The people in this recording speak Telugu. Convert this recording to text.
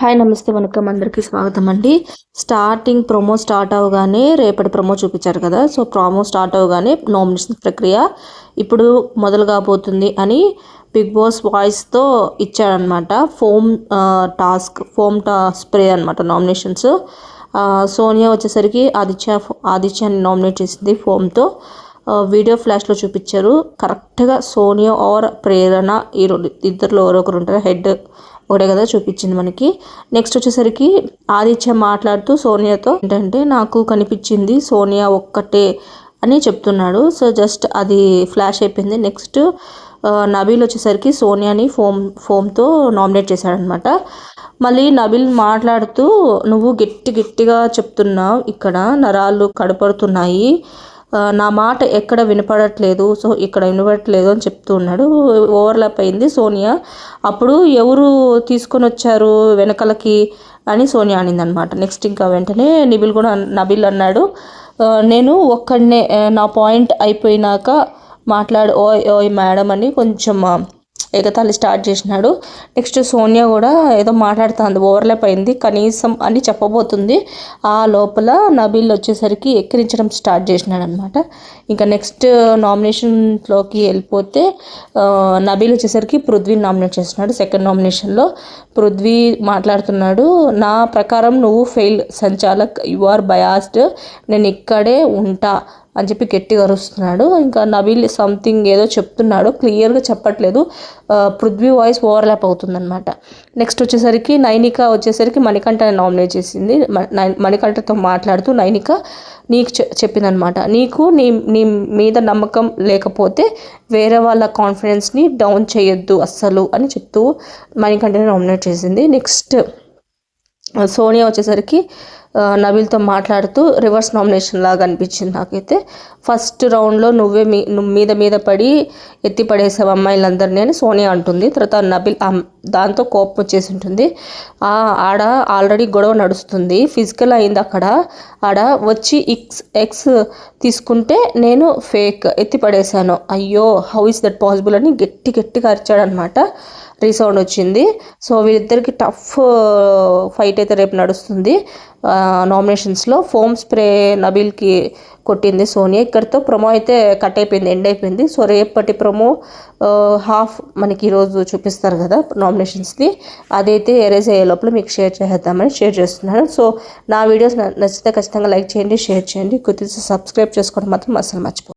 హాయ్ నమస్తే వనకం అందరికీ స్వాగతం అండి. స్టార్టింగ్ ప్రోమో స్టార్ట్ అవగానే రేపటి ప్రోమో చూపించారు కదా. సో ప్రోమో స్టార్ట్ అవగానే నామినేషన్ ప్రక్రియ ఇప్పుడు మొదలు కాబోతుంది అని బిగ్ బాస్ వాయిస్తో ఇచ్చాడనమాట. ఫోమ్ స్ప్రే అనమాట నామినేషన్స్. సోనియా వచ్చేసరికి ఆదిత్యాన్ని నామినేట్ చేసింది ఫోమ్తో. వీడియో ఫ్లాష్లో చూపించారు. కరెక్ట్గా సోనియా ఆర్ ప్రేరణ ఈ ఇద్దరిలో ఎవరొకరు ఉంటారు, హెడ్ ఒకటే కదా చూపించింది మనకి. నెక్స్ట్ వచ్చేసరికి ఆదిత్య మాట్లాడుతూ సోనియాతో ఏంటంటే నాకు కనిపించింది సోనియా ఒక్కటే అని చెప్తున్నాడు. సో జస్ట్ అది ఫ్లాష్ అయిపోయింది. నెక్స్ట్ నబీల్ వచ్చేసరికి సోనియాని ఫోమ్తో నామినేట్ చేశాడనమాట. మళ్ళీ నబీల్ మాట్లాడుతూ నువ్వు గట్టిగా చెప్తున్నావు, ఇక్కడ నరాలు కడపడుతున్నాయి, నా మాట ఎక్కడ వినపడట్లేదు, సో ఇక్కడ వినపడట్లేదు అని చెప్తూ ఉన్నాడు. ఓవర్లాప్ అయింది సోనియా. అప్పుడు ఎవరు తీసుకొని వచ్చారు వెనకలకి అని సోనియా అనింది అనమాట. నెక్స్ట్ ఇంకా వెంటనే నబీల్ అన్నాడు, నేను ఒక్కడనే నా పాయింట్ అయిపోయినాక ఓయ్ మేడం అని కొంచెం ఎగతాళి స్టార్ట్ చేసినాడు. నెక్స్ట్ సోనియా కూడా ఏదో మాట్లాడుతుంది, ఓవర్లాప్ అయింది, కనీసం అని చెప్పబోతుంది. ఆ లోపల నబీల్ వచ్చేసరికి ఎక్కిరించడం స్టార్ట్ చేసినాడు అనమాట. ఇంకా నెక్స్ట్ నామినేషన్లోకి వెళ్ళిపోతే నబీల్ వచ్చేసరికి పృథ్వీని నామినేట్ చేస్తున్నాడు. సెకండ్ నామినేషన్లో పృథ్వీ మాట్లాడుతున్నాడు, నా ప్రకారం నువ్వు ఫెయిల్ సంచాలక్, యు ఆర్ బయాస్డ్, నేను ఇక్కడే ఉంటా అని చెప్పి గట్టిగా అరుస్తున్నాడు. ఇంకా నబీల్ సంథింగ్ ఏదో చెప్తున్నాడు, క్లియర్గా చెప్పట్లేదు. పృథ్వీ వాయిస్ ఓవర్లాప్ అవుతుందన్నమాట. నెక్స్ట్ వచ్చేసరికి నైనిక వచ్చేసరికి మణికంఠని నామినేట్ చేసింది. మణికంఠతో మాట్లాడుతూ నైనిక నీకు చెప్పిందనమాట, నీకు నీ మీద నమ్మకం లేకపోతే వేరే వాళ్ళ కాన్ఫిడెన్స్ని డౌన్ చేయొద్దు అస్సలు అని చెప్తూ మణికంఠని నామినేట్ చేసింది. నెక్స్ట్ సోనియా వచ్చేసరికి నబీల్తో మాట్లాడుతూ రివర్స్ నామినేషన్ లాగా అనిపించింది నాకైతే. ఫస్ట్ రౌండ్లో నువ్వే మీద పడి ఎత్తి పడేసావు అమ్మాయిలందరినీ అని సోనియా అంటుంది. తర్వాత నబీల్ దాంతో కోపం వచ్చేసి ఉంటుంది. ఆడ ఆల్రెడీ గొడవ నడుస్తుంది, ఫిజికల్ అయింది అక్కడ. ఆడ వచ్చి ఎక్స్ తీసుకుంటే నేను ఫేక్ ఎత్తి పడేశాను, అయ్యో హౌ ఇస్ దట్ పాసిబుల్ అని గట్టిగా అరిచాడనమాట. రీసౌండ్ వచ్చింది. సో వీళ్ళిద్దరికి టఫ్ ఫైట్ అయితే రేపు నడుస్తుంది నామినేషన్స్లో. ఫోమ్ స్ప్రే నబీల్కి కొట్టింది సోనియా. ఇక్కడితో ప్రొమో అయితే కట్ అయిపోయింది, ఎండ్ అయిపోయింది. సో రేపటి ప్రొమో హాఫ్ మనకి ఈరోజు చూపిస్తారు కదా నామినేషన్స్ని, అదైతే ఎరేజ్ అయ్యే లోపల మీకు షేర్ చేద్దామని షేర్ చేస్తున్నాను. సో నా వీడియోస్ నచ్చితే ఖచ్చితంగా లైక్ చేయండి, షేర్ చేయండి, కుదిరితే సబ్స్క్రైబ్ చేసుకోవడం మాత్రం అసలు మర్చిపోండి.